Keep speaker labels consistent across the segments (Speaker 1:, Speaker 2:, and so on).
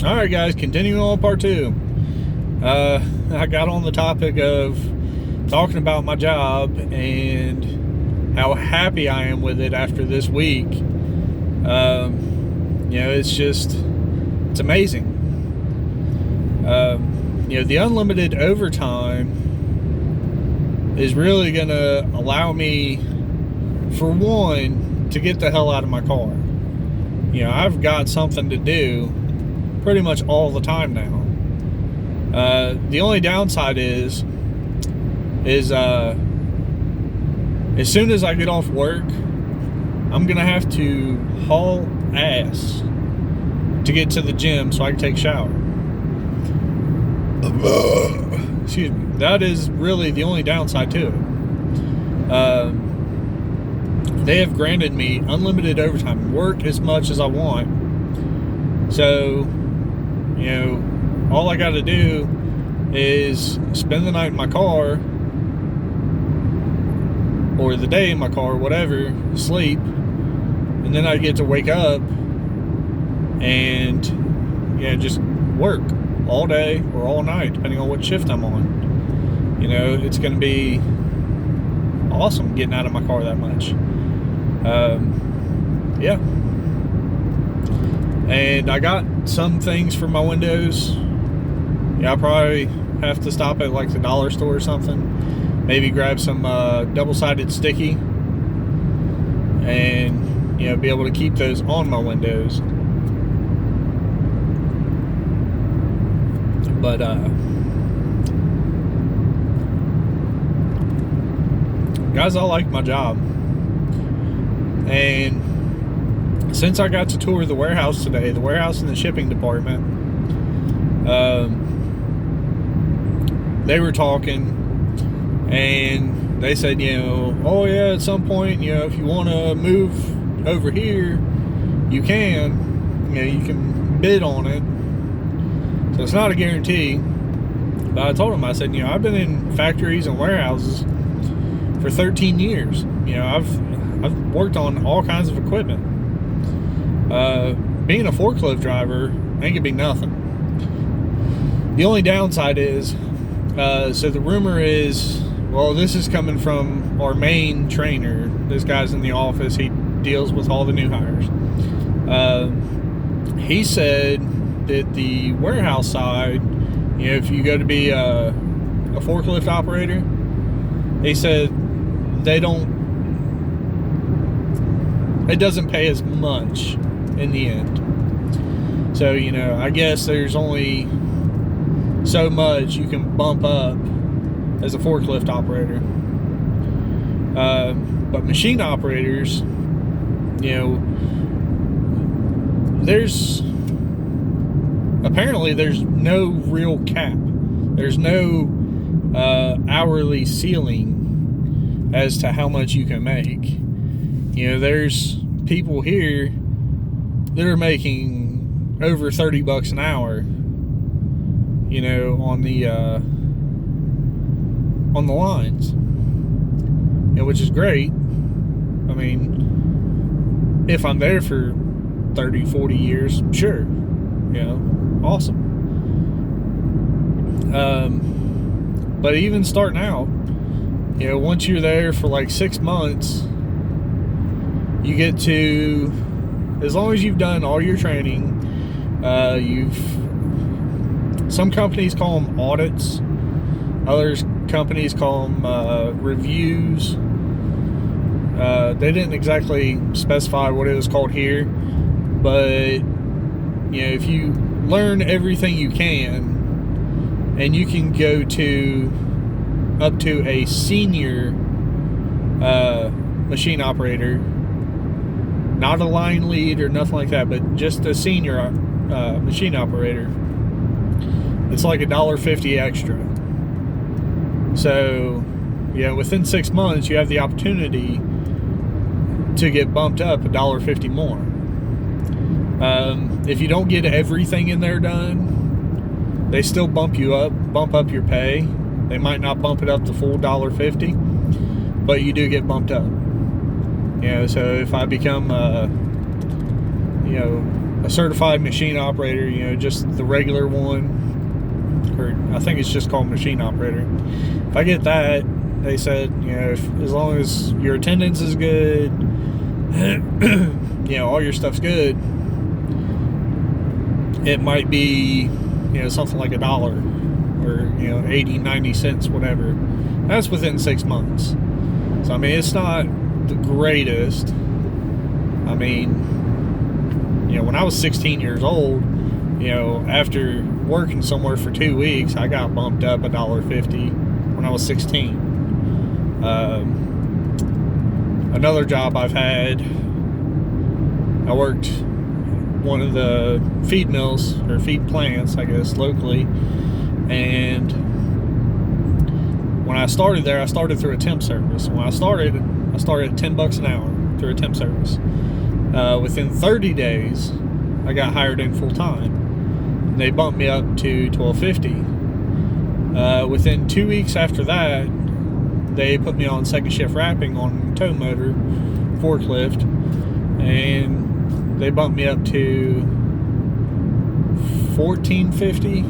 Speaker 1: All right, guys, continuing on part 2. I got on the topic of talking about my job and how happy I am with it after this week. It's amazing. The unlimited overtime is really going to allow me, for one, to get the hell out of my car. I've got something to do pretty much all the time now. The only downside is as soon as I get off work, I'm gonna have to haul ass to get to the gym so I can take a shower. Excuse me. That is really the only downside to it. They have granted me unlimited overtime, work as much as I want. So, all I got to do is spend the night in my car, or the day in my car, whatever, sleep, and then I get to wake up and just work all day or all night, depending on what shift I'm on. It's going to be awesome getting out of my car that much. And I got some things for my windows. I'll probably have to stop at like the dollar store or something. Maybe grab some double-sided sticky and be able to keep those on my windows. But guys, I like my job. And since I got to tour the warehouse today, the warehouse and the shipping department, they were talking, and they said, at some point, if you want to move over here, you can. You can bid on it. So it's not a guarantee. But I told them, I said, I've been in factories and warehouses for 13 years. I've worked on all kinds of equipment. Being a forklift driver ain't gonna be nothing. The only downside is, so the rumor is, this is coming from our main trainer. This guy's in the office. He deals with all the new hires. He said that the warehouse side, if you go to be a forklift operator, he said it doesn't pay as much in the end. So, I guess there's only so much you can bump up as a forklift operator. But machine operators, there's no real cap. There's no hourly ceiling as to how much you can make. There's people here that are making over $30 an hour, on the lines, which is great. I mean, if I'm there for 30, 40 years, sure, awesome. But even starting out, once you're there for like 6 months, you get to, as long as you've done all your training, some companies call them audits, other companies call them reviews. They didn't exactly specify what it was called here, but if you learn everything you can, and you can go up to a senior machine operator, not a line lead or nothing like that, but just a senior machine operator, it's like $1.50 extra. So, within 6 months, you have the opportunity to get bumped up $1.50 more. If you don't get everything in there done, they still bump up your pay. They might not bump it up to full $1.50, but you do get bumped up. So if I become, a certified machine operator, just the regular one, or I think it's just called machine operator. If I get that, they said, as long as your attendance is good, all your stuff's good, it might be, something like $1 or, 80, 90 cents, whatever. That's within 6 months. So, it's not the greatest. When I was 16 years old, after working somewhere for 2 weeks, I got bumped up $1.50 when I was 16. Another job I've had, I worked one of the feed mills, or feed plants, I guess, locally, and when I started there, I started through a temp service. When I started at $10 an hour through a temp service. Within 30 days, I got hired in full time. They bumped me up to $12.50. Within 2 weeks after that, they put me on second shift wrapping on tow motor forklift, and they bumped me up to $14.50.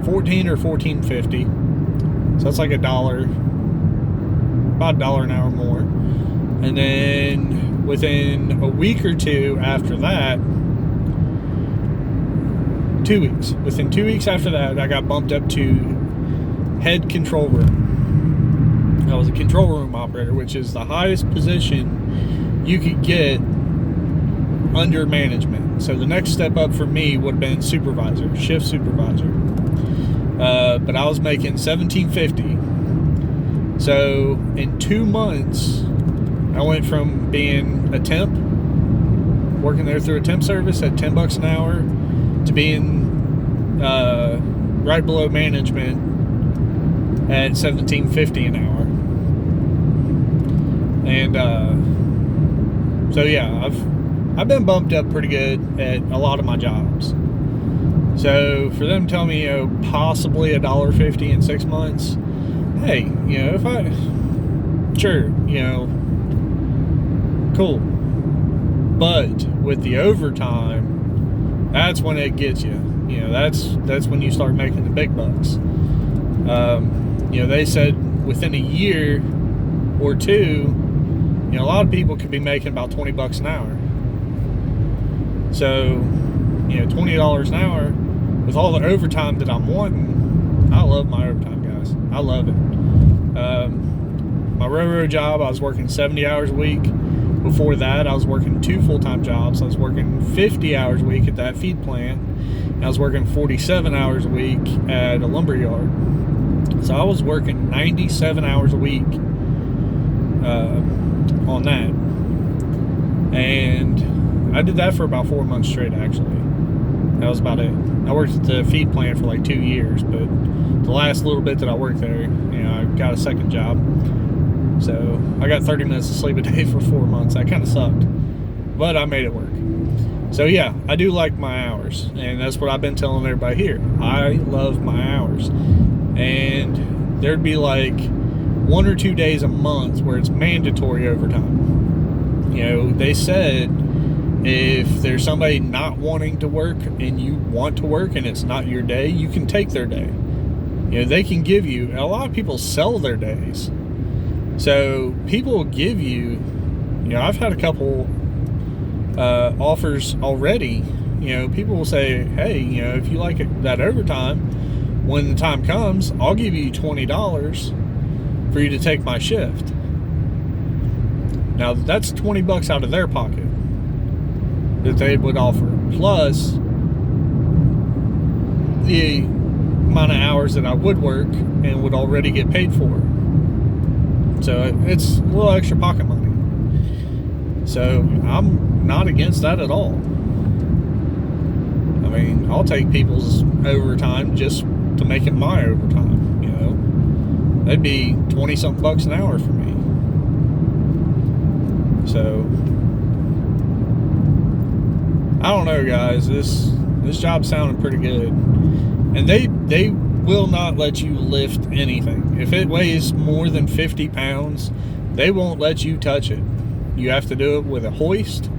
Speaker 1: $14 or $14.50. So that's like about $1 an hour more. And then within a week or two after that, 2 weeks. Within 2 weeks after that, I got bumped up to head control room. I was a control room operator, which is the highest position you could get under management. So the next step up for me would have been supervisor, shift supervisor. But I was making $17.50. So in 2 months, I went from being a temp, working there through a temp service at $10 an hour, to being right below management at $17.50 an hour. And so yeah, I've been bumped up pretty good at a lot of my jobs. So for them telling me, possibly $1.50 in 6 months, hey, if sure, cool. But with the overtime, that's when it gets you. That's when you start making the big bucks. They said within a year or two, a lot of people could be making about $20 an hour. So, $20 an hour with all the overtime that I'm wanting. I love my overtime, guys. I love it. My railroad job, I was working 70 hours a week. Before that, I was working 2 full-time jobs. I was working 50 hours a week at that feed plant. And I was working 47 hours a week at a lumber yard. So I was working 97 hours a week on that. And I did that for about 4 months straight, actually. That was about it. I worked at the feed plant for like 2 years, but the last little bit that I worked there, I got a second job. So I got 30 minutes of sleep a day for 4 months. That kind of sucked, but I made it work. So yeah, I do like my hours, and that's what I've been telling everybody here. I love my hours. And there'd be like 1 or 2 days a month where it's mandatory overtime. They said if there's somebody not wanting to work and you want to work and it's not your day, you can take their day. They can give you, a lot of people sell their days. So people will give you, I've had a couple offers already. People will say, hey, if you like that overtime, when the time comes, I'll give you $20 for you to take my shift. Now that's $20 out of their pocket that they would offer, plus the amount of hours that I would work and would already get paid for. So it's a little extra pocket money. So I'm not against that at all. I'll take people's overtime just to make it my overtime. That'd be 20-something bucks an hour for me. So I don't know, guys. This job sounded pretty good, and they will not let you lift anything. If it weighs more than 50 pounds, they won't let you touch it. You have to do it with a hoist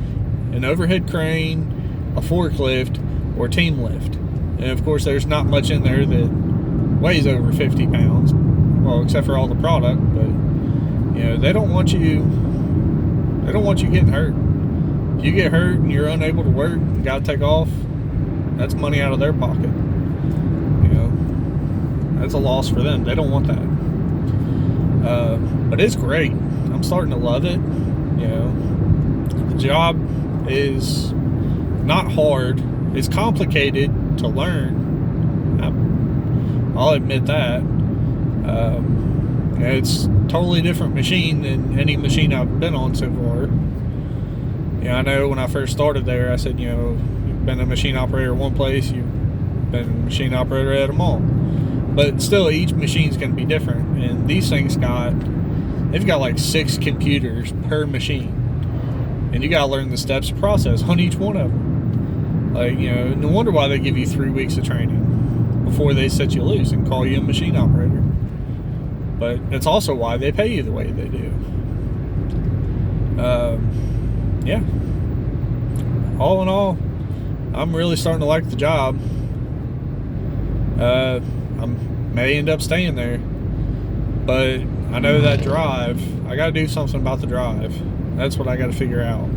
Speaker 1: an overhead crane, a forklift, or team lift. And of course, there's not much in there that weighs over 50 pounds. Well, except for all the product, but you know, they don't want you getting hurt. If you get hurt and you're unable to work, you gotta take off, that's money out of their pocket. You know, that's a loss for them. They don't want that. But it's great. I'm starting to love it. You know, the job is not hard. It's complicated to learn. I'll admit that. It's a totally different machine than any machine I've been on so far. Yeah, I know when I first started there, I said, you know, you've been a machine operator at one place, you've been a machine operator at them all. But still, each machine's going to be different. And these things they've got like 6 computers per machine. And you got to learn the steps of process on each one of them. Like, you know, no wonder why they give you 3 weeks of training before they set you loose and call you a machine operator. But it's also why they pay you the way they do. Yeah. All in all, I'm really starting to like the job. I may end up staying there, but I know that drive, I got to do something about the drive. That's what I got to figure out.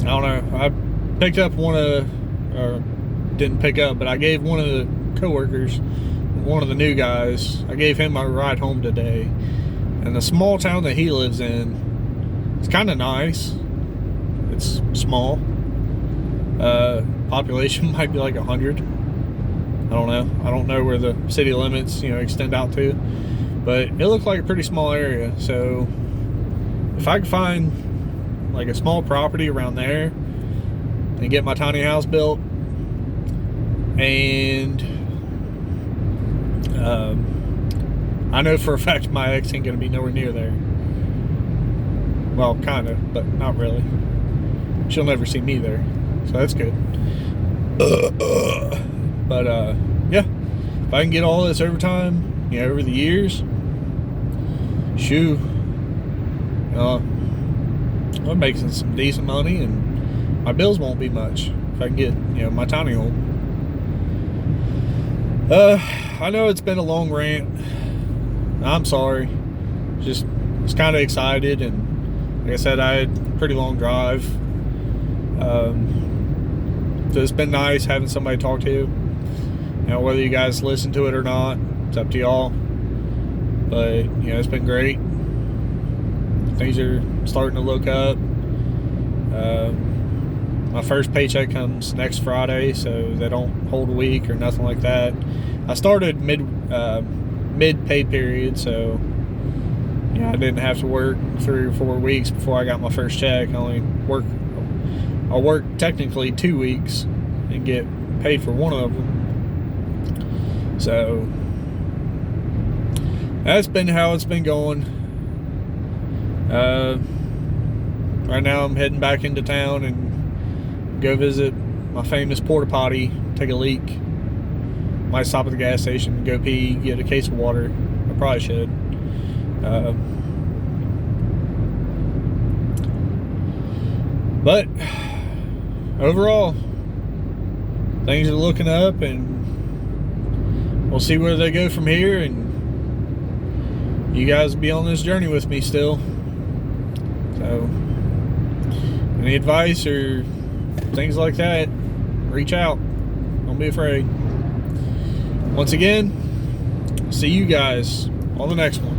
Speaker 1: I don't know. I picked up didn't pick up, but I gave one of the coworkers, one of the new guys, I gave him a ride home today. And the small town that he lives in, it's kind of nice. It's small. Population might be like 100. I don't know. I don't know where the city limits, you know, extend out to. But it looked like a pretty small area. So if I could find like a small property around there and get my tiny house built, and I know for a fact my ex ain't gonna be nowhere near there. Well, kind of, but not really. She'll never see me there, so that's good. But yeah, if I can get all this overtime, you know, over the years, I'm making some decent money, and my bills won't be much if I can get, you know, my tiny home. I know it's been a long rant. I'm sorry. Just was kind of excited, and like I said, I had a pretty long drive. So it's been nice having somebody to talk to. You know, whether you guys listen to it or not, it's up to y'all. But you know, it's been great. Things are starting to look up. My first paycheck comes next Friday, so they don't hold a week or nothing like that. I started mid pay period, so you know, I didn't have to work 3 or 4 weeks before I got my first check. I'll work technically 2 weeks and get paid for one of them. So that's been how it's been going. Right now I'm heading back into town and go visit my famous porta potty, take a leak. Might stop at the gas station, go pee, get a case of water. I probably should. But overall, things are looking up, and we'll see where they go from here, and you guys will be on this journey with me still. So any advice or things like that, reach out. Don't be afraid. Once again, see you guys on the next one.